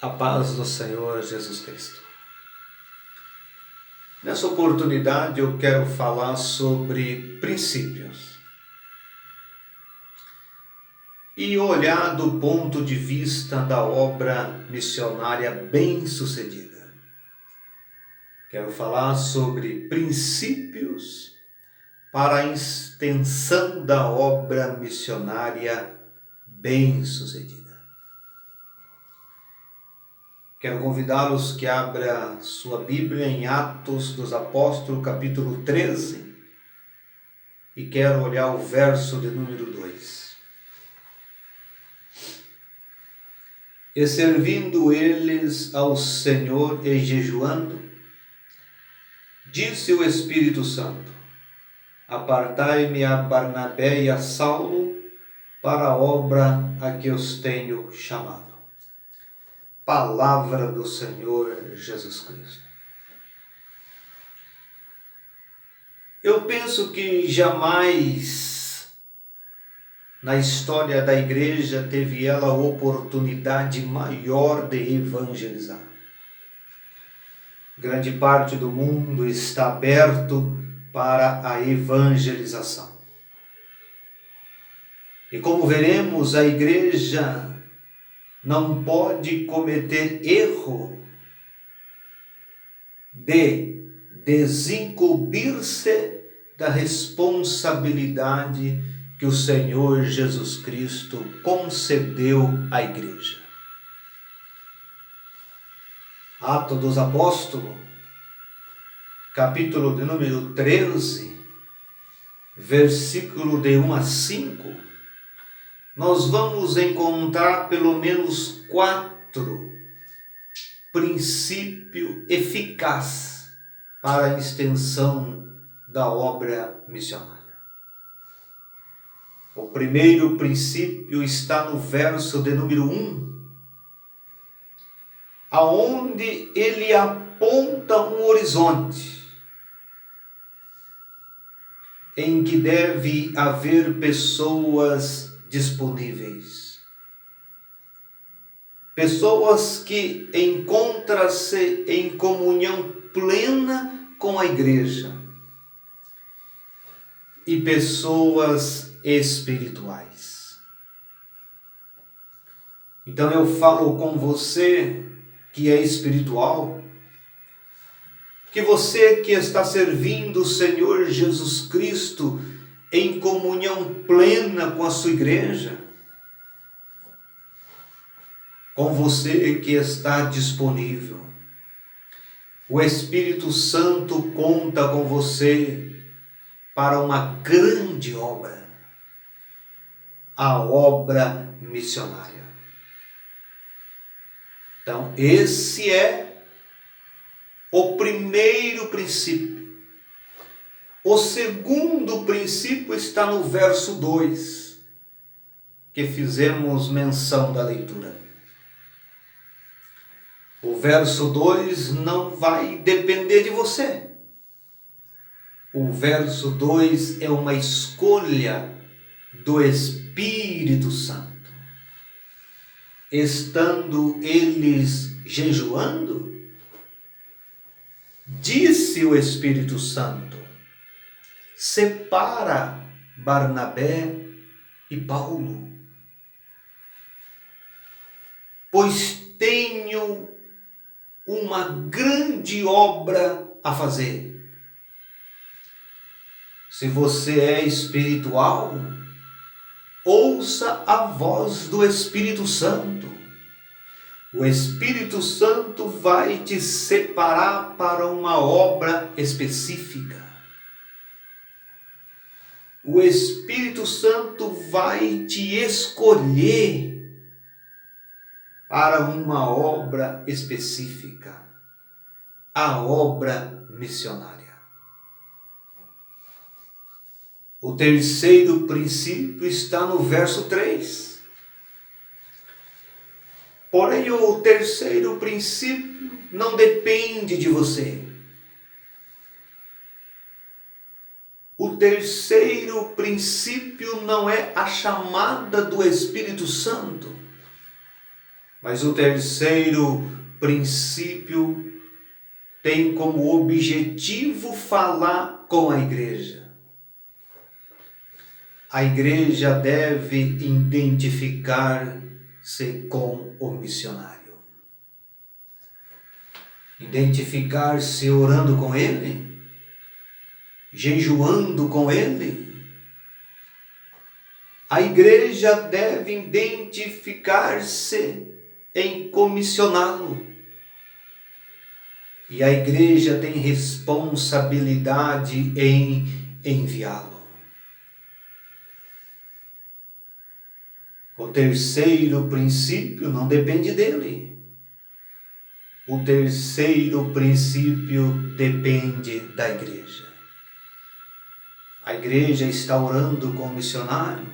A paz do Senhor Jesus Cristo. Nessa oportunidade eu quero falar sobre princípios e olhar do ponto de vista da obra missionária bem-sucedida. Quero falar sobre princípios para a extensão da obra missionária bem-sucedida. Quero convidá-los que abra sua Bíblia em Atos dos Apóstolos, capítulo 13, e quero olhar o verso de número 2. E servindo eles ao Senhor e jejuando, disse o Espírito Santo: apartai-me a Barnabé e a Saulo para a obra a que os tenho chamado. Palavra do Senhor Jesus Cristo. Eu penso que jamais na história da igreja teve ela a oportunidade maior de evangelizar. Grande parte do mundo está aberto para a evangelização. E como veremos, a igreja não pode cometer erro de desincumbir-se da responsabilidade que o Senhor Jesus Cristo concedeu à igreja. Atos dos Apóstolos, capítulo de número 13, versículo de 1 a 5, nós vamos encontrar pelo menos 4 princípios eficazes para a extensão da obra missionária. O primeiro princípio está no verso de número 1, aonde ele aponta um horizonte em que deve haver pessoas disponíveis. Pessoas que encontram-se em comunhão plena com a igreja. E pessoas espirituais. Então eu falo com você que é espiritual, que você que está servindo o Senhor Jesus Cristo em comunhão plena com a sua igreja, com você que está disponível. O Espírito Santo conta com você para uma grande obra, a obra missionária. Então, esse é o primeiro princípio. O segundo princípio está no verso 2, que fizemos menção da leitura. O verso 2 não vai depender de você. O verso 2 é uma escolha do Espírito Santo. Estando eles jejuando, disse o Espírito Santo: separa Barnabé e Paulo, pois tenho uma grande obra a fazer. Se você é espiritual, ouça a voz do Espírito Santo. O Espírito Santo vai te separar para uma obra específica. O Espírito Santo vai te escolher para uma obra específica, a obra missionária. O terceiro princípio está no verso 3. Porém, o terceiro princípio não depende de você. O terceiro princípio não é a chamada do Espírito Santo. Mas o terceiro princípio tem como objetivo falar com a igreja. A igreja deve identificar-se com o missionário. Identificar-se orando com ele, jejuando com ele. A igreja deve identificar-se em comissioná-lo. E a igreja tem responsabilidade em enviá-lo. O terceiro princípio não depende dele. O terceiro princípio depende da igreja. A igreja está orando com o missionário,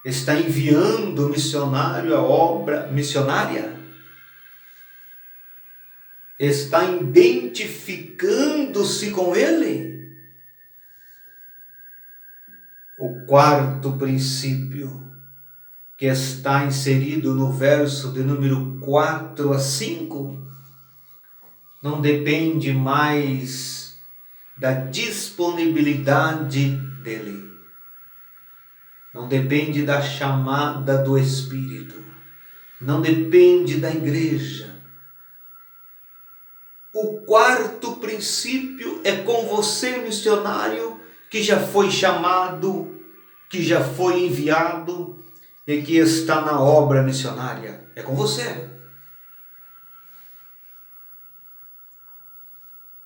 está enviando o missionário a obra missionária, está identificando-se com ele. O quarto princípio, que está inserido no verso de número 4 a 5, não depende mais da disponibilidade dele. Não depende da chamada do Espírito. Não depende da igreja. O quarto princípio é com você, missionário, que já foi chamado, que já foi enviado e que está na obra missionária. É com você.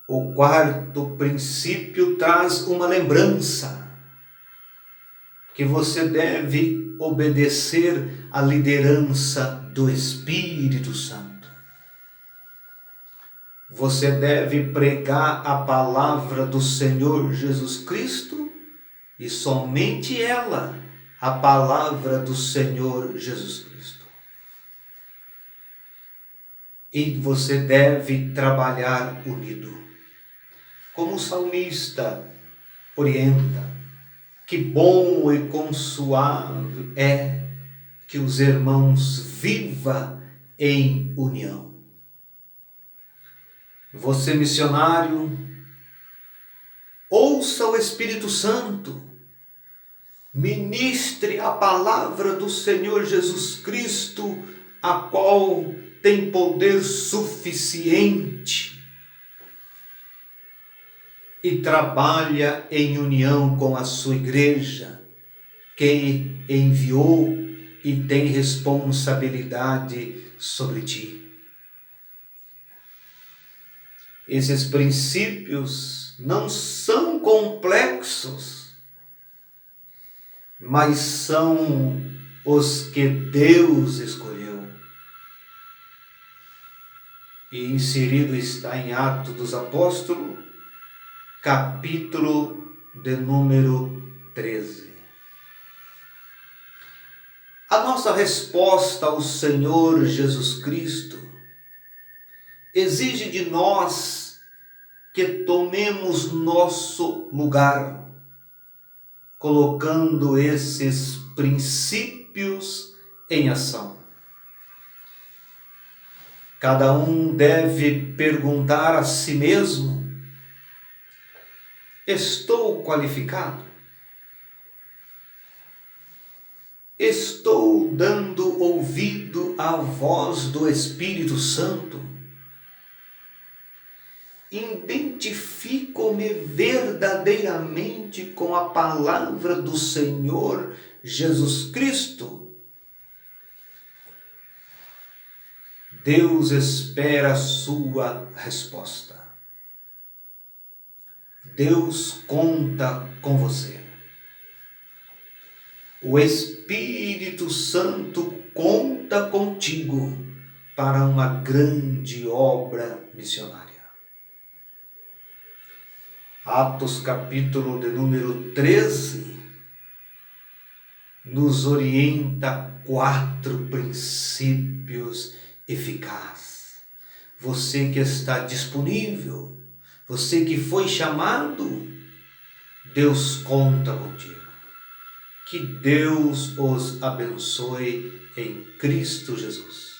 O quarto princípio traz uma lembrança, que você deve obedecer à liderança do Espírito Santo. Você deve pregar a palavra do Senhor Jesus Cristo e somente ela, a palavra do Senhor Jesus Cristo. E você deve trabalhar unido. Como o salmista orienta, que bom e consuável é que os irmãos vivam em união. Você, missionário, ouça o Espírito Santo, ministre a palavra do Senhor Jesus Cristo, a qual tem poder suficiente, e trabalha em união com a sua igreja, que enviou e tem responsabilidade sobre ti. Esses princípios não são complexos, mas são os que Deus escolheu. E inserido está em Atos dos Apóstolos, capítulo de número 13. A nossa resposta ao Senhor Jesus Cristo exige de nós que tomemos nosso lugar, colocando esses princípios em ação. Cada um deve perguntar a si mesmo: estou qualificado? Estou dando ouvido à voz do Espírito Santo? Identifico-me verdadeiramente com a palavra do Senhor Jesus Cristo? Deus espera a sua resposta. Deus conta com você. O Espírito Santo conta contigo para uma grande obra missionária. Atos capítulo de número 13 nos orienta 4 princípios eficazes. Você que está disponível, você que foi chamado, Deus conta contigo. Que Deus os abençoe em Cristo Jesus.